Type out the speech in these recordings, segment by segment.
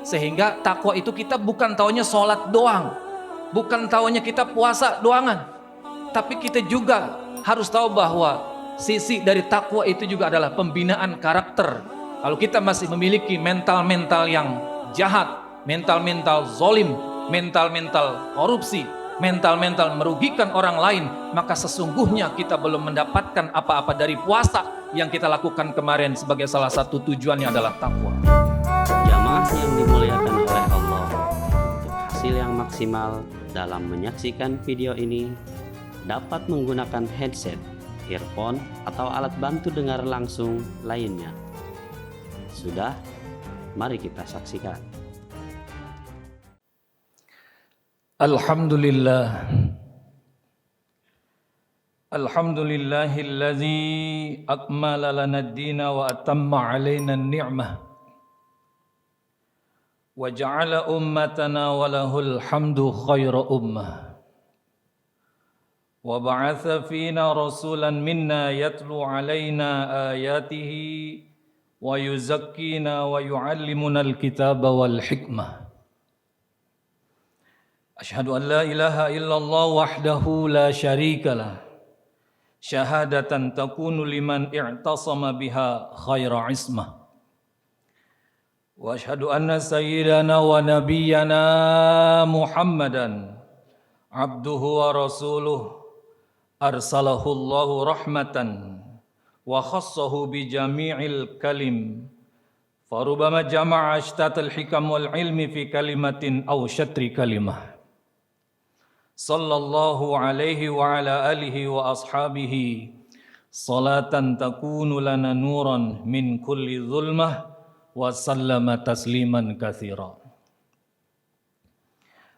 Sehingga takwa itu kita bukan taunya sholat doang, bukan taunya kita puasa doangan, tapi kita juga harus tahu bahwa sisi dari takwa itu juga adalah pembinaan karakter. Kalau kita masih memiliki mental-mental yang jahat, mental-mental zolim, mental-mental korupsi, mental-mental merugikan orang lain, maka sesungguhnya kita belum mendapatkan apa-apa dari puasa yang kita lakukan kemarin. Sebagai salah satu tujuannya adalah takwa. Jamaah yang dimuliakan oleh Allah, untuk hasil yang maksimal dalam menyaksikan video ini dapat menggunakan headset, earphone, atau alat bantu dengar langsung lainnya. Sudah, mari kita saksikan. Alhamdulillah. Alhamdulillahilladzi akmala lana ad-dina wa atamma alaina an-ni'mah wa ja'ala ummatana wa lahul hamdu khayra ummah wa ba'atha fina rasulan minna yatlu alaina ayatihi wa yuzakkina wa yu'allimuna al-kitaba wal hikmah. Asyhadu an la ilaha illallah wahdahu la syarikalah, syahadatan takunu liman i'tasama biha khaira ismah. Wa asyhadu anna sayyidana wa nabiyyana Muhammadan abduhu wa rasuluh arsalahu Allahu rahmatan wa khassahu bi jami'il kalim farubama jama'a ashtatal hikam wal ilmi fi kalimatin aw syatri kalimah. Sallallahu alaihi wa ala alihi wa ashabihi salatan takunu lana nuran min kulli zulmah wa sallama tasliman katsira.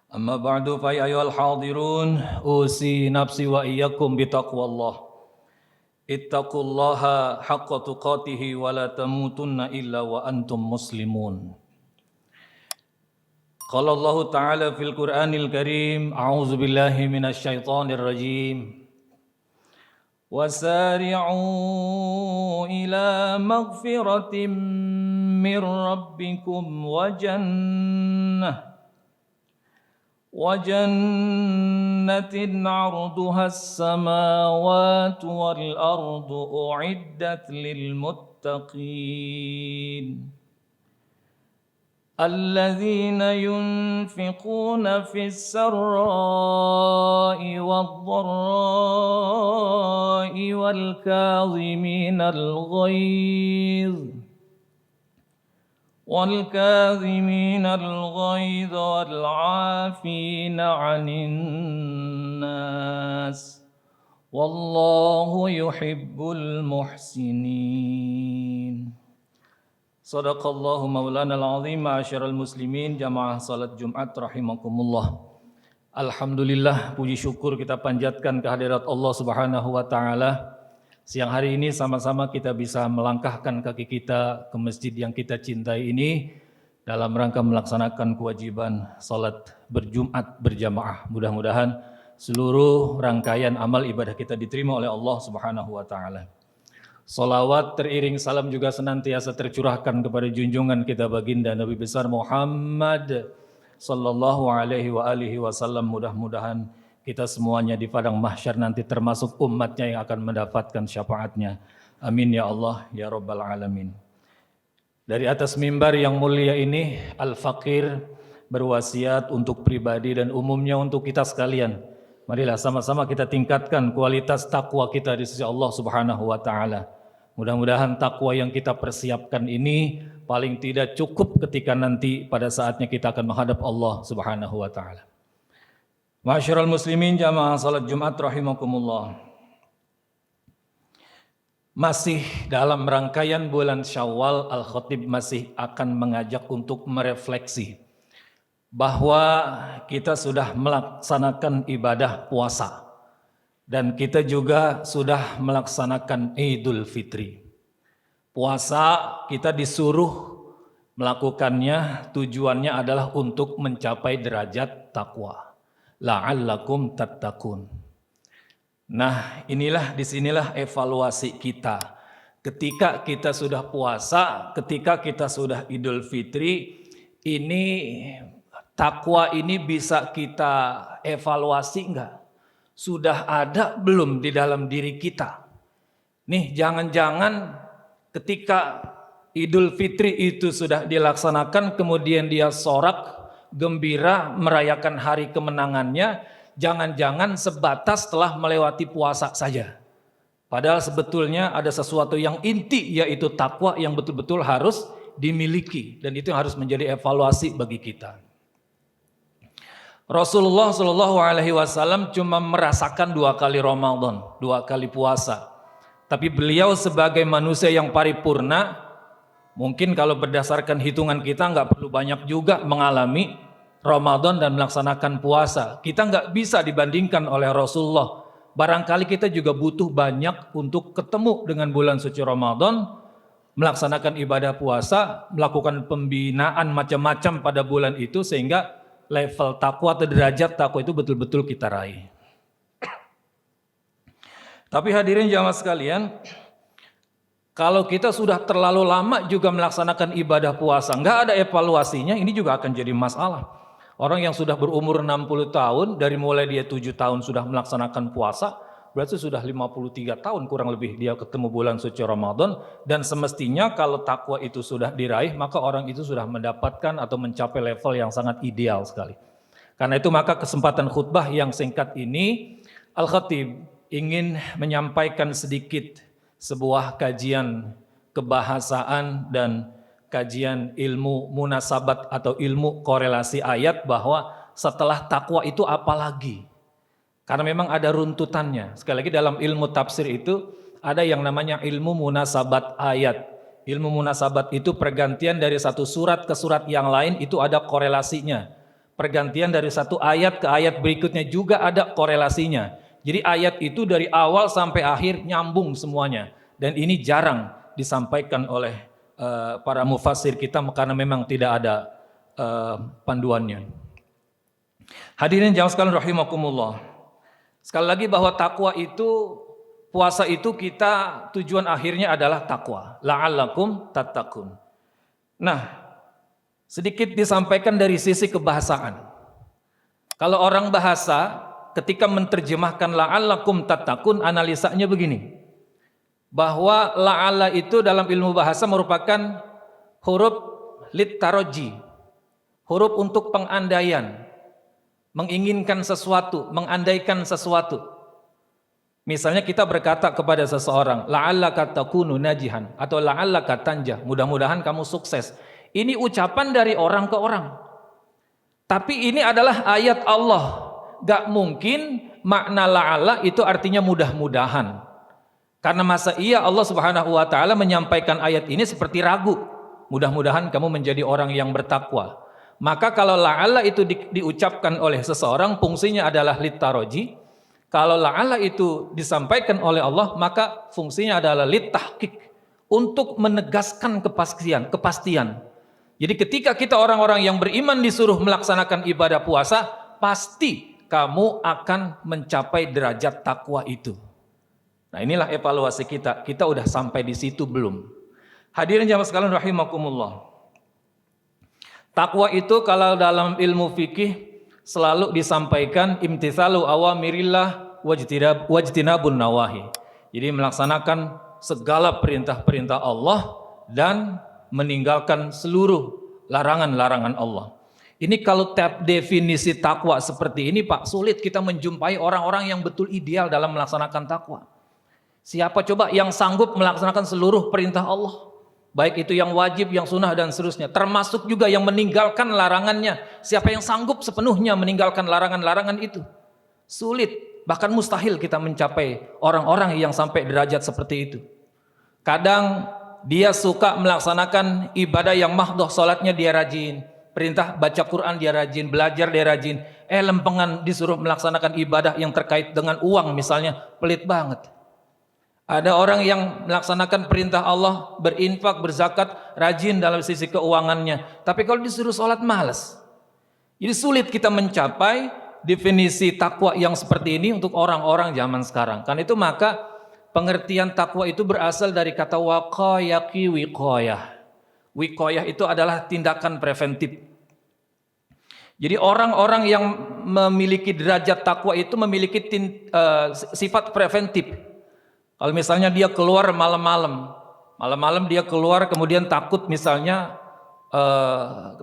Amma ba'du fa ya ayyuhal hadirun usi nafsi wa iyyakum bi taqwallah. Ittaqullaha haqqa tuqatih wa la tamutunna illa wa antum muslimun. Qala Allah Ta'ala fil Qur'anil Karim, a'udzu billahi minasy syaithanir rajim. Wasari'u ila maghfiratin mir rabbikum wa jannatin 'arduha as-samawati wal ardu u'iddat lil muttaqin. الذين ينفقون في السراء والضراء والكاظمين الغيظ والعافين عن الناس والله يحب المحسنين. Sadaqallahu maulana al-azim. Ma'asyiral muslimin, jamaah salat Jumat rahimakumullah. Alhamdulillah, puji syukur kita panjatkan kehadirat Allah Subhanahu wa taala. Siang hari ini sama-sama kita bisa melangkahkan kaki kita ke masjid yang kita cintai ini dalam rangka melaksanakan kewajiban salat berjumat berjamaah. Mudah-mudahan seluruh rangkaian amal ibadah kita diterima oleh Allah Subhanahu wa taala. Salawat teriring salam juga senantiasa tercurahkan kepada junjungan kita baginda Nabi besar Muhammad sallallahu alaihi wa alihi wasallam. Mudah-mudahan kita semuanya di padang mahsyar nanti termasuk umatnya yang akan mendapatkan syafaatnya. Amin ya Allah ya rabbal alamin. Dari atas mimbar yang mulia ini, Al-Faqir berwasiat untuk pribadi dan umumnya untuk kita sekalian. Marilah sama-sama kita tingkatkan kualitas takwa kita di sisi Allah Subhanahu wa taala. Mudah-mudahan takwa yang kita persiapkan ini paling tidak cukup ketika nanti pada saatnya kita akan menghadap Allah Subhanahu wa taala. Ma'asyiral muslimin, jamaah salat Jumat rahimakumullah. Masih dalam rangkaian bulan Syawal, Al-Khatib masih akan mengajak untuk merefleksi bahwa kita sudah melaksanakan ibadah puasa dan kita juga sudah melaksanakan Idul Fitri. Puasa kita disuruh melakukannya, tujuannya adalah untuk mencapai derajat takwa. La'allakum tattaqun. Nah, disinilah evaluasi kita. Ketika kita sudah puasa, ketika kita sudah Idul Fitri, ini takwa ini bisa kita evaluasi enggak? Sudah ada belum di dalam diri kita? Nih, jangan-jangan ketika Idul Fitri itu sudah dilaksanakan, kemudian dia sorak, gembira, merayakan hari kemenangannya, jangan-jangan sebatas setelah melewati puasa saja. Padahal sebetulnya ada sesuatu yang inti, yaitu takwa yang betul-betul harus dimiliki. Dan itu yang harus menjadi evaluasi bagi kita. Rasulullah SAW cuma merasakan 2 kali Ramadan, 2 kali puasa. Tapi beliau sebagai manusia yang paripurna, mungkin kalau berdasarkan hitungan kita nggak perlu banyak juga mengalami Ramadan dan melaksanakan puasa. Kita nggak bisa dibandingkan oleh Rasulullah. Barangkali kita juga butuh banyak untuk ketemu dengan bulan suci Ramadan, melaksanakan ibadah puasa, melakukan pembinaan macam-macam pada bulan itu sehingga level takwa atau derajat takwa itu betul-betul kita raih. Tapi hadirin jamaah sekalian, kalau kita sudah terlalu lama juga melaksanakan ibadah puasa, nggak ada evaluasinya, ini juga akan jadi masalah. Orang yang sudah berumur 60 tahun, dari mulai dia 7 tahun sudah melaksanakan puasa, berarti sudah 53 tahun kurang lebih dia ketemu bulan suci Ramadan, dan semestinya kalau takwa itu sudah diraih, maka orang itu sudah mendapatkan atau mencapai level yang sangat ideal sekali. Karena itu maka kesempatan khutbah yang singkat ini, Al-Khatib ingin menyampaikan sedikit sebuah kajian kebahasaan dan kajian ilmu munasabat atau ilmu korelasi ayat, bahwa setelah takwa itu apa lagi? Karena memang ada runtutannya. Sekali lagi dalam ilmu tafsir itu ada yang namanya ilmu munasabat ayat. Ilmu munasabat itu pergantian dari satu surat ke surat yang lain, itu ada korelasinya. Pergantian dari satu ayat ke ayat berikutnya juga ada korelasinya. Jadi ayat itu dari awal sampai akhir nyambung semuanya. Dan ini jarang disampaikan oleh para mufassir kita karena memang tidak ada panduannya. Hadirin jamaah sekalian rahimakumullah. Sekali lagi bahwa takwa itu, puasa itu kita tujuan akhirnya adalah takwa. La'allakum tattaqun. Nah, sedikit disampaikan dari sisi kebahasaan. Kalau orang bahasa ketika menerjemahkan la'allakum tattaqun, analisanya begini. Bahwa la'alla itu dalam ilmu bahasa merupakan huruf littaraji, huruf untuk pengandaian, menginginkan sesuatu, mengandaikan sesuatu. Misalnya kita berkata kepada seseorang, la'allaka takunu najihan, atau la'allaka tanjah, mudah-mudahan kamu sukses. Ini ucapan dari orang ke orang. Tapi ini adalah ayat Allah. Gak mungkin makna la'alla itu artinya mudah-mudahan. Karena masa iya Allah Subhanahu wa taala menyampaikan ayat ini seperti ragu. Mudah-mudahan kamu menjadi orang yang bertakwa. Maka kalau la'alla itu diucapkan oleh seseorang, fungsinya adalah littaraji. Kalau la'alla itu disampaikan oleh Allah, maka fungsinya adalah littahqiq, untuk menegaskan kepastian. Jadi ketika kita orang-orang yang beriman disuruh melaksanakan ibadah puasa, pasti kamu akan mencapai derajat takwa itu. Nah, inilah evaluasi kita. Kita udah sampai di situ belum? Hadirin jamaah sekalian rahimakumullah. Takwa itu kalau dalam ilmu fikih selalu disampaikan imtitsalu awamirillah wajtinabun nawahi. Jadi melaksanakan segala perintah-perintah Allah dan meninggalkan seluruh larangan-larangan Allah. Ini kalau definisi takwa seperti ini, Pak, sulit kita menjumpai orang-orang yang betul ideal dalam melaksanakan takwa. Siapa coba yang sanggup melaksanakan seluruh perintah Allah? Baik itu yang wajib, yang sunnah dan seterusnya. Termasuk juga yang meninggalkan larangannya. Siapa yang sanggup sepenuhnya meninggalkan larangan-larangan itu? Sulit, bahkan mustahil kita mencapai orang-orang yang sampai derajat seperti itu. Kadang dia suka melaksanakan ibadah yang mahdoh, sholatnya dia rajin. Perintah baca Quran dia rajin, belajar dia rajin. Lempengan disuruh melaksanakan ibadah yang terkait dengan uang misalnya, pelit banget. Ada orang yang melaksanakan perintah Allah, berinfak, berzakat, rajin dalam sisi keuangannya. Tapi kalau disuruh sholat malas. Jadi sulit kita mencapai definisi takwa yang seperti ini untuk orang-orang zaman sekarang. Karena itu maka pengertian takwa itu berasal dari kata waqayaki wiqayah. Wiqayah itu adalah tindakan preventif. Jadi orang-orang yang memiliki derajat takwa itu memiliki sifat preventif. Kalau misalnya dia keluar malam-malam dia keluar kemudian takut misalnya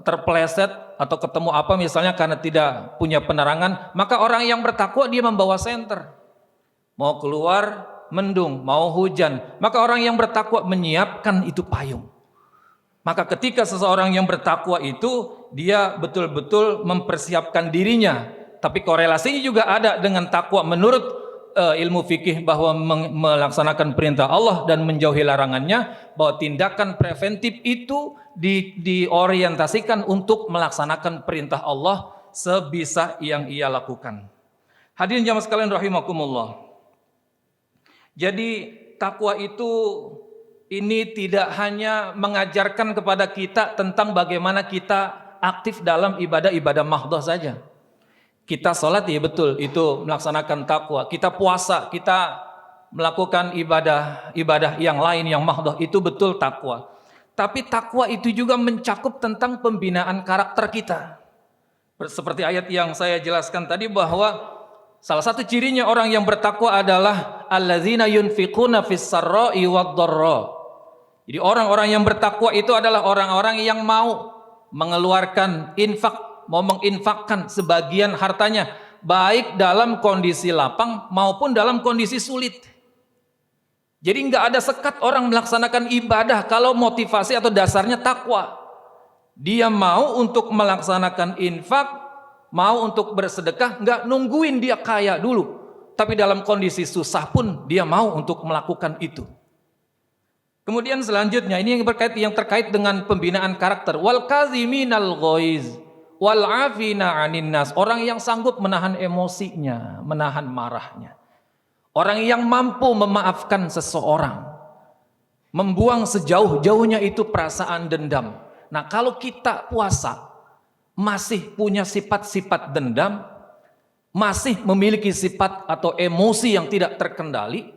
terpeleset atau ketemu apa misalnya karena tidak punya penerangan, maka orang yang bertakwa dia membawa senter. Mau keluar mendung, mau hujan, maka orang yang bertakwa menyiapkan itu payung. Maka ketika seseorang yang bertakwa itu dia betul-betul mempersiapkan dirinya. Tapi korelasinya juga ada dengan takwa menurut ilmu fikih, bahwa melaksanakan perintah Allah dan menjauhi larangannya, bahwa tindakan preventif itu diorientasikan untuk melaksanakan perintah Allah sebisa yang ia lakukan. Hadirin jamaah sekalian rahimakumullah. Jadi takwa itu ini tidak hanya mengajarkan kepada kita tentang bagaimana kita aktif dalam ibadah-ibadah mahdoh saja. Kita sholat ya betul, itu melaksanakan takwa. Kita puasa, kita melakukan ibadah yang lain yang mahdoh, itu betul takwa. Tapi takwa itu juga mencakup tentang pembinaan karakter kita. Seperti ayat yang saya jelaskan tadi, bahwa salah satu cirinya orang yang bertakwa adalah alladzina yunfiquna fis sarra'i wad dharra. Jadi orang-orang yang bertakwa itu adalah orang-orang yang mau mengeluarkan infak, mau menginfakkan sebagian hartanya, baik dalam kondisi lapang maupun dalam kondisi sulit. Jadi nggak ada sekat orang melaksanakan ibadah kalau motivasi atau dasarnya takwa. Dia mau untuk melaksanakan infak, mau untuk bersedekah, nggak nungguin dia kaya dulu. Tapi dalam kondisi susah pun dia mau untuk melakukan itu. Kemudian selanjutnya ini yang terkait dengan pembinaan karakter. Wal kaziminal ghaiz wal afina 'anin nas. Orang yang sanggup menahan emosinya, menahan marahnya. Orang yang mampu memaafkan seseorang. Membuang sejauh-jauhnya itu perasaan dendam. Nah, kalau kita puasa masih punya sifat-sifat dendam, masih memiliki sifat atau emosi yang tidak terkendali,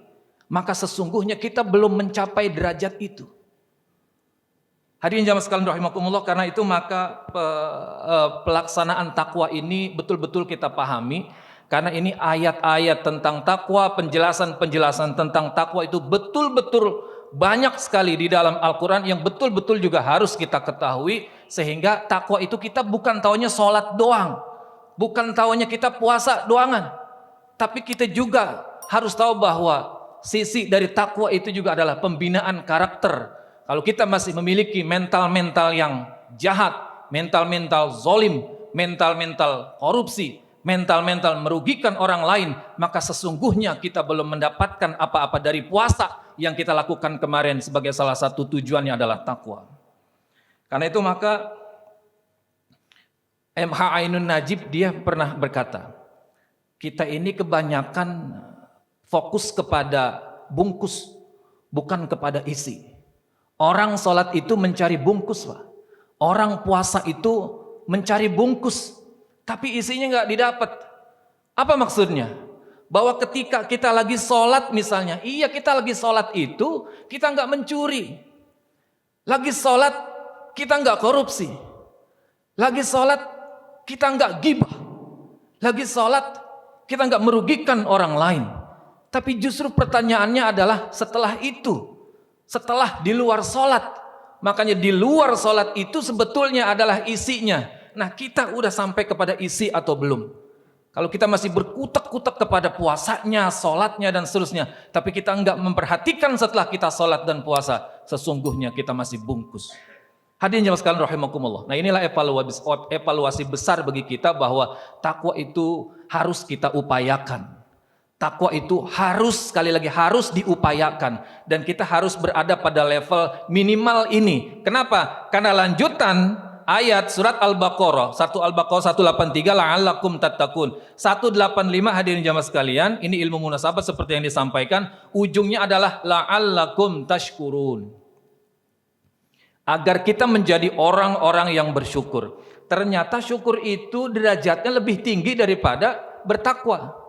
maka sesungguhnya kita belum mencapai derajat itu. Hadirin jamaah sekalian rahimakumullah, karena itu maka pelaksanaan takwa ini betul-betul kita pahami, karena ini ayat-ayat tentang takwa, penjelasan-penjelasan tentang takwa itu betul-betul banyak sekali di dalam Al-Quran yang betul-betul juga harus kita ketahui, sehingga takwa itu kita bukan taunya sholat doang, bukan taunya kita puasa doangan, tapi kita juga harus tahu bahwa sisi dari takwa itu juga adalah pembinaan karakter. Kalau kita masih memiliki mental-mental yang jahat, mental-mental zolim, mental-mental korupsi, mental-mental merugikan orang lain, maka sesungguhnya kita belum mendapatkan apa-apa dari puasa yang kita lakukan kemarin. Sebagai salah satu tujuannya adalah takwa. Karena itu maka MH Ainun Najib dia pernah berkata, kita ini kebanyakan fokus kepada bungkus, bukan kepada isi. Orang sholat itu mencari bungkus, Pak. Orang puasa itu mencari bungkus, tapi isinya nggak didapat. Apa maksudnya? Bahwa ketika kita lagi sholat misalnya, iya kita lagi sholat itu, kita nggak mencuri. Lagi sholat, kita nggak korupsi. Lagi sholat, kita nggak ghibah. Lagi sholat, kita nggak merugikan orang lain. Tapi justru pertanyaannya adalah setelah itu, setelah di luar sholat. Makanya di luar sholat itu sebetulnya adalah isinya. Nah, kita udah sampai kepada isi atau belum? Kalau kita masih berkutak-kutak kepada puasanya, sholatnya dan seterusnya, tapi kita enggak memperhatikan setelah kita sholat dan puasa, sesungguhnya kita masih bungkus. Hadirin jamaah sekalian rahimakumullah. Nah, inilah evaluasi besar bagi kita bahwa takwa itu harus kita upayakan. Takwa itu harus, sekali lagi harus diupayakan, dan kita harus berada pada level minimal ini. Kenapa? Karena lanjutan ayat surat Al-Baqarah 183 la'allakum tattaqun. 185 hadirin jamaah sekalian, ini ilmu munasabah seperti yang disampaikan, ujungnya adalah la'allakum tashkurun. Agar kita menjadi orang-orang yang bersyukur. Ternyata syukur itu derajatnya lebih tinggi daripada bertakwa.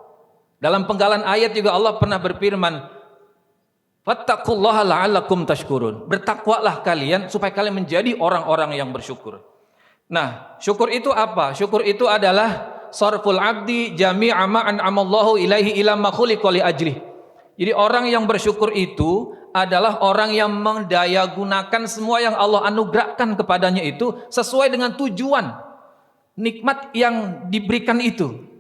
Dalam penggalan ayat juga Allah pernah berfirman, fattaqullaha la'allakum tashkurun. Bertakwalah kalian supaya kalian menjadi orang-orang yang bersyukur. Nah, syukur itu apa? Syukur itu adalah sarful abdi jami'a ma an'amallahu ilaihi ila ma khuliqa li ajlih. Jadi orang yang bersyukur itu adalah orang yang mendayagunakan semua yang Allah anugerahkan kepadanya itu sesuai dengan tujuan nikmat yang diberikan itu.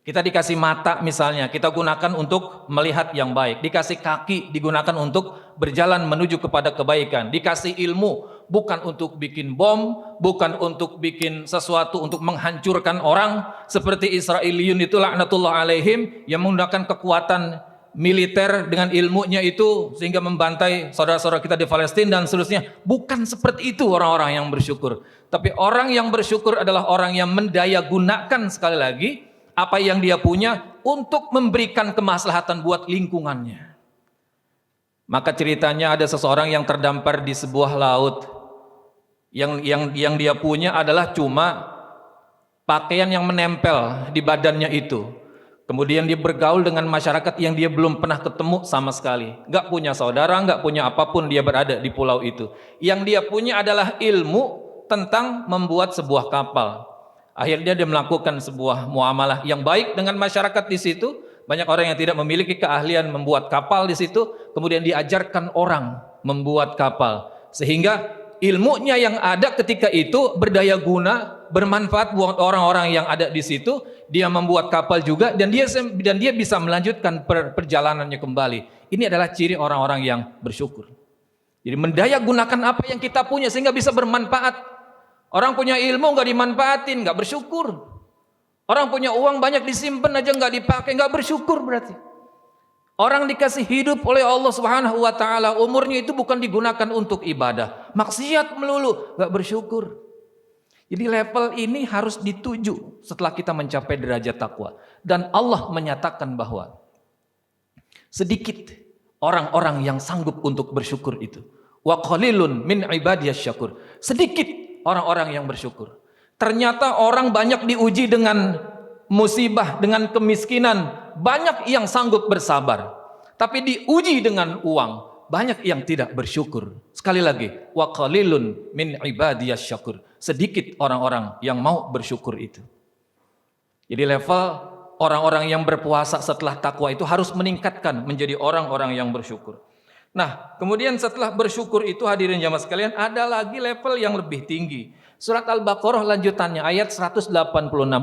Kita dikasih mata misalnya, kita gunakan untuk melihat yang baik. Dikasih kaki, digunakan untuk berjalan menuju kepada kebaikan. Dikasih ilmu, bukan untuk bikin bom, bukan untuk bikin sesuatu untuk menghancurkan orang. Seperti Israiliyun itu laknatullah alaihim, yang menggunakan kekuatan militer dengan ilmunya itu sehingga membantai saudara-saudara kita di Palestina dan seterusnya. Bukan seperti itu orang-orang yang bersyukur. Tapi orang yang bersyukur adalah orang yang mendayagunakan, sekali lagi, apa yang dia punya untuk memberikan kemaslahatan buat lingkungannya. Maka ceritanya ada seseorang yang terdampar di sebuah laut. Yang dia punya adalah cuma pakaian yang menempel di badannya itu. Kemudian dia bergaul dengan masyarakat yang dia belum pernah ketemu sama sekali. Gak punya saudara, gak punya apapun, dia berada di pulau itu. Yang dia punya adalah ilmu tentang membuat sebuah kapal. Akhirnya dia melakukan sebuah muamalah yang baik dengan masyarakat di situ. Banyak orang yang tidak memiliki keahlian membuat kapal di situ, kemudian diajarkan orang membuat kapal. Sehingga ilmunya yang ada ketika itu berdaya guna, bermanfaat buat orang-orang yang ada di situ. Dia membuat kapal juga dan dia bisa melanjutkan perjalanannya kembali. Ini adalah ciri orang-orang yang bersyukur. Jadi mendaya gunakan apa yang kita punya sehingga bisa bermanfaat. Orang punya ilmu nggak dimanfaatin, nggak bersyukur. Orang punya uang banyak disimpan aja nggak dipakai, nggak bersyukur berarti. Orang dikasih hidup oleh Allah Subhanahu Wa Taala, umurnya itu bukan digunakan untuk ibadah, maksiat melulu, nggak bersyukur. Jadi level ini harus dituju setelah kita mencapai derajat takwa. Dan Allah menyatakan bahwa sedikit orang-orang yang sanggup untuk bersyukur itu. Wa qalilun min ibadiyas syakur. Sedikit orang-orang yang bersyukur. Ternyata orang banyak diuji dengan musibah, dengan kemiskinan. Banyak yang sanggup bersabar. Tapi diuji dengan uang, banyak yang tidak bersyukur. Sekali lagi, wa qalilun min ibadiyas syakur. Sedikit orang-orang yang mau bersyukur itu. Jadi level orang-orang yang berpuasa setelah takwa itu harus meningkatkan menjadi orang-orang yang bersyukur. Nah, kemudian setelah bersyukur itu hadirin jamaah sekalian, ada lagi level yang lebih tinggi. Surat Al-Baqarah lanjutannya ayat 186,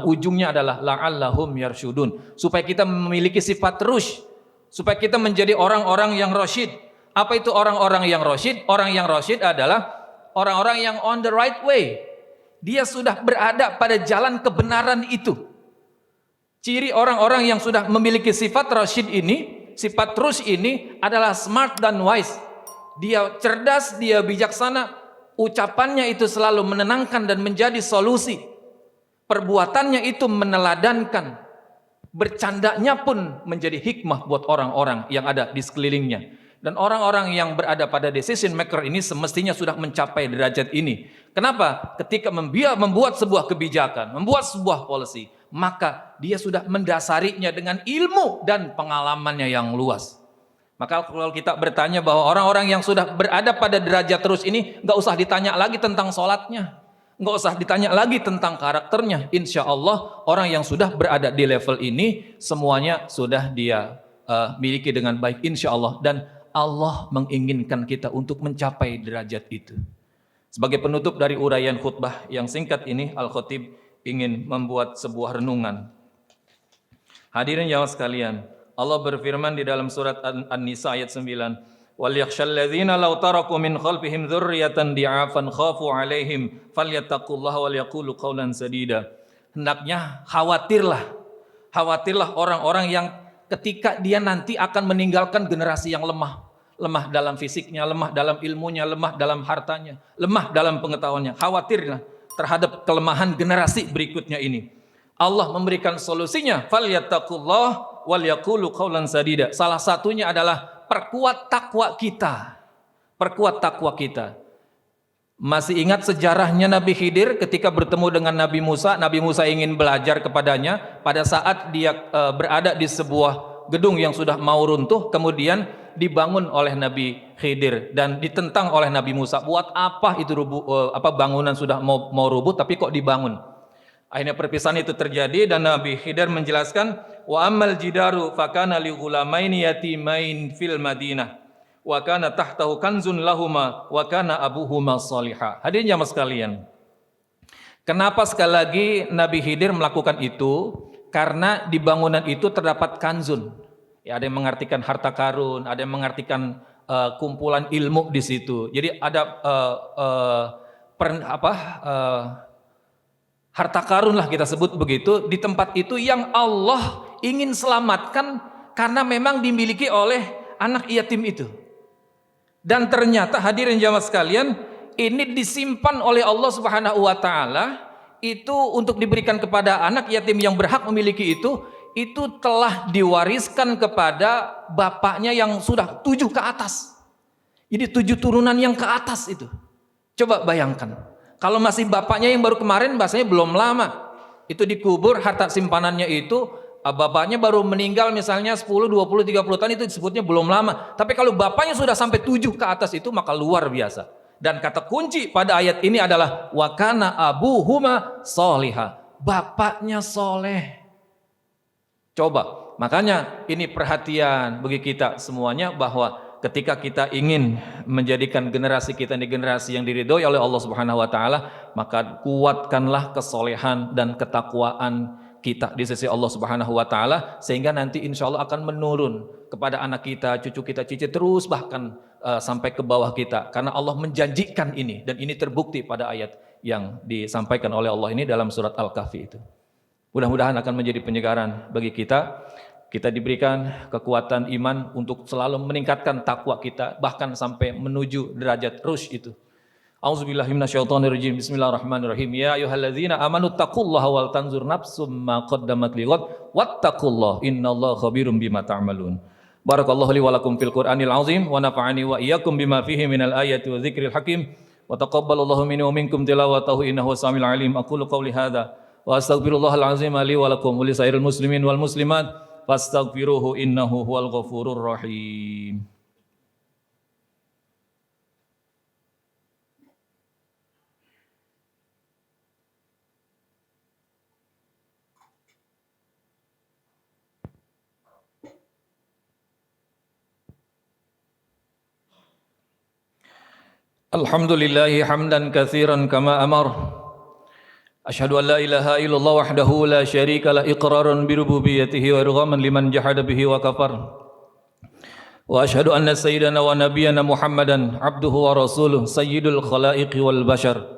ujungnya adalah la'allahum yarsyudun, supaya kita memiliki sifat rusyd, supaya kita menjadi orang-orang yang rasyid. Apa itu orang-orang yang rasyid? Orang yang rasyid adalah orang-orang yang on the right way. Dia sudah berada pada jalan kebenaran itu. Ciri orang-orang yang sudah memiliki sifat rasyid ini, sifat terus ini adalah smart dan wise. Dia cerdas, dia bijaksana. Ucapannya itu selalu menenangkan dan menjadi solusi. Perbuatannya itu meneladankan. Bercandanya pun menjadi hikmah buat orang-orang yang ada di sekelilingnya. Dan orang-orang yang berada pada decision maker ini semestinya sudah mencapai derajat ini. Kenapa? Ketika membuat sebuah kebijakan, membuat sebuah policy, maka dia sudah mendasarinya dengan ilmu dan pengalamannya yang luas. Maka kalau kita bertanya bahwa orang-orang yang sudah berada pada derajat terus ini, nggak usah ditanya lagi tentang sholatnya, nggak usah ditanya lagi tentang karakternya. Insya Allah orang yang sudah berada di level ini semuanya sudah dia miliki dengan baik, insya Allah. Dan Allah menginginkan kita untuk mencapai derajat itu. Sebagai penutup dari uraian khutbah yang singkat ini, Al-Khatib ingin membuat sebuah renungan. Hadirin jamaah sekalian, Allah berfirman di dalam surat An-Nisa ayat 9, "Wal yakhshal ladzina law taraku min khalfihim dzurriyyatan di'afan khafu 'alaihim falyattaqullaha wal yaqulu qawlan sadida." Hendaknya khawatirlah orang-orang yang ketika dia nanti akan meninggalkan generasi yang lemah dalam fisiknya, lemah dalam ilmunya, lemah dalam hartanya, lemah dalam pengetahuannya. Khawatirlah terhadap kelemahan generasi berikutnya ini. Allah memberikan solusinya, falyattaqullah wal yaqulu qawlan sadida. Salah satunya adalah perkuat takwa kita. Perkuat takwa kita. Masih ingat sejarahnya Nabi Khidir ketika bertemu dengan Nabi Musa. Nabi Musa ingin belajar kepadanya pada saat dia berada di sebuah gedung yang sudah mau runtuh kemudian dibangun oleh Nabi Khidir dan ditentang oleh Nabi Musa. Buat apa itu bangunan sudah mau rubuh tapi kok dibangun? Akhirnya perpisahan itu terjadi dan Nabi Khidir menjelaskan, wa ammal jidaru fakana li ghulamaini yatimain fil Madinah wa kana tahtahu kanzun lahuma wa kana abuhuma salihah. Hadirin jamaah sekalian, kenapa sekali lagi Nabi Khidir melakukan itu? Karena di bangunan itu terdapat kanzun. Ya, ada yang mengartikan harta karun, ada yang mengartikan kumpulan ilmu di situ. Jadi ada harta karun lah kita sebut begitu di tempat itu yang Allah ingin selamatkan karena memang dimiliki oleh anak yatim itu. Dan ternyata hadirin jamaah sekalian, ini disimpan oleh Allah Subhanahu wa taala itu untuk diberikan kepada anak yatim yang berhak memiliki itu telah diwariskan kepada bapaknya yang sudah 7 ke atas. Jadi 7 turunan yang ke atas itu. Coba bayangkan, kalau masih bapaknya yang baru kemarin, bahasanya belum lama itu dikubur harta simpanannya itu, bapaknya baru meninggal misalnya 10, 20, 30 tahun, itu disebutnya belum lama. Tapi kalau bapaknya sudah sampai 7 ke atas itu maka luar biasa. Dan kata kunci pada ayat ini adalah wa kana abuhuma sholiha, bapaknya soleh. Coba, makanya ini perhatian bagi kita semuanya bahwa ketika kita ingin menjadikan generasi kita ini generasi yang diridhoi oleh Allah Subhanahu wa taala, maka kuatkanlah kesolehan dan ketakwaan kita di sisi Allah Subhanahu wa taala sehingga nanti insya Allah akan menurun kepada anak kita, cucu kita, cicit, terus bahkan sampai ke bawah kita, karena Allah menjanjikan ini dan ini terbukti pada ayat yang disampaikan oleh Allah ini dalam surat Al-Kahfi itu. Mudah-mudahan akan menjadi penyegaran bagi kita. Kita diberikan kekuatan iman untuk selalu meningkatkan takwa kita bahkan sampai menuju derajat rusyd itu. A'udzubillahi minasyaitonirrajim. Bismillahirrahmanirrahim. Ya ayyuhalladzina amanu taqullaha wal tanzur nafsum ma qaddamat lighad wattaqullaha innallaha khabirum bima ta'malun. Barakallahu li wa lakum fil Qur'anil azim wa nafa'ani wa iyyakum bima fihi minal ayati wa dzikril hakim wa taqabbalallahu minni wa minkum tilawatahu innahu samiul alim. Aqulu qawli hadza wa astaghfirullahal azim li wa lakum wa li sairil muslimin wal muslimat fastaghfiruhu innahu huwal ghafurur rahim. Alhamdulillahi hamdan katsiran kama amar. Asyhadu an la ilaha illallah wahdahu la syarika la iqraran bi rububiyyatihi wa irghaman liman jahada bihi wa kafar. Wa asyhadu anna sayyidana wa nabiyyana Muhammadan abduhu wa rasuluh sayyidul khalaiqi wal bashar.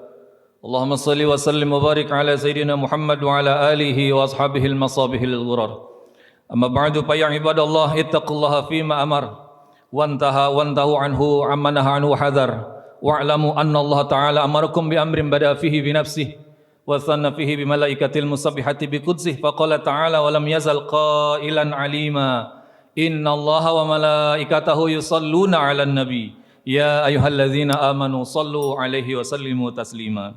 Allahumma shalli wa sallim wa barik ala sayyidina Muhammad wa ala alihi wa ashabihi al-masabihil ghurar. Amma ba'du fa ya ibadallah ittaqullaha fima amar wantahu anhu amma nahaa anhu hadar. Wa'lamu anna Allah ta'ala amarakum bi amrin bada fihi bi nafsihi wa thanna fihi bi malaikatil musabbihati bi qudsih faqala ta'ala wa lam yazal qailan alima inna Allah wa malaikatahu yusalluna 'alan nabi ya ayyuhalladzina amanu sallu 'alaihi wa sallimu taslima.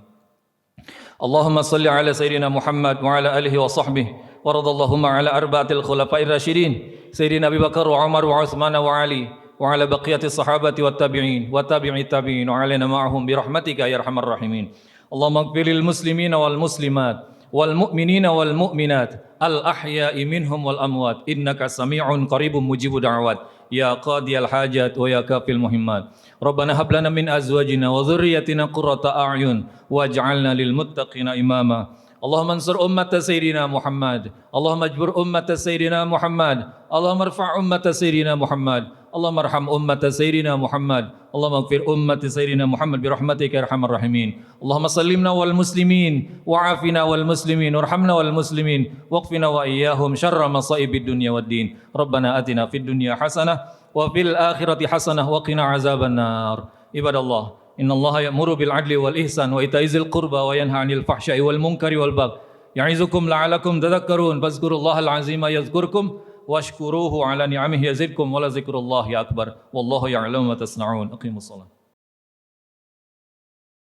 Allahumma salli 'ala sayyidina Muhammad wa 'ala alihi wa sahbihi wa radallahu 'ala arba'atil khulafa'ir rasyidin sayyidina Abu Bakar wa Umar wa Utsman wa Ali wa ala baqiyati sahabati wat tabi'in wa tabi'i tabi'in wa alaina ma'ahum bi rahmatika ya arhamar rahimin. Allahumma ighfir lil muslimina wal muslimat wal mu'minina wal mu'minat al ahya'i minhum wal amwat innaka sami'un qaribun mujibud da'awat ya qadiyal hajat wa ya kafil muhimmat. Rabbana hab lana min azwajina wa dhurriyyatina qurrata a'yun waj'alna lil muttaqina imama. Allahumma ansur ummata sayyidina Muhammad. Allahumma ajbur ummata sayyidina Muhammad. Allahumma irfa' ummata sayyidina Muhammad. Allahumma arham ummata sayyidina Muhammad. Allahumma ighfir ummati sayyidina Muhammad bi rahmatika ya arhamar rahimin. Allahumma sallimna wal muslimin wa afina wal muslimin warhamna wal muslimin waqfina wa iyyahum syarra masaibid dunya wad din. Rabbana atina fid dunya hasanah wa fil akhirati hasanah wa qina azaban nar. Ibadallah, innallaha ya'muru bil adli wal ihsan wa ita'izil qurba wa yanha 'anil fahsya'i wal munkari wal baghi. Ya'izukum la'alakum tadhakkarun. Fazkurullahal 'azima yadhkurkum washkuruhu ala ni'amihi yazidkum wa la zikrullahi akbar wallahu ya'lamu ma tasna'un. Aqimus shalah.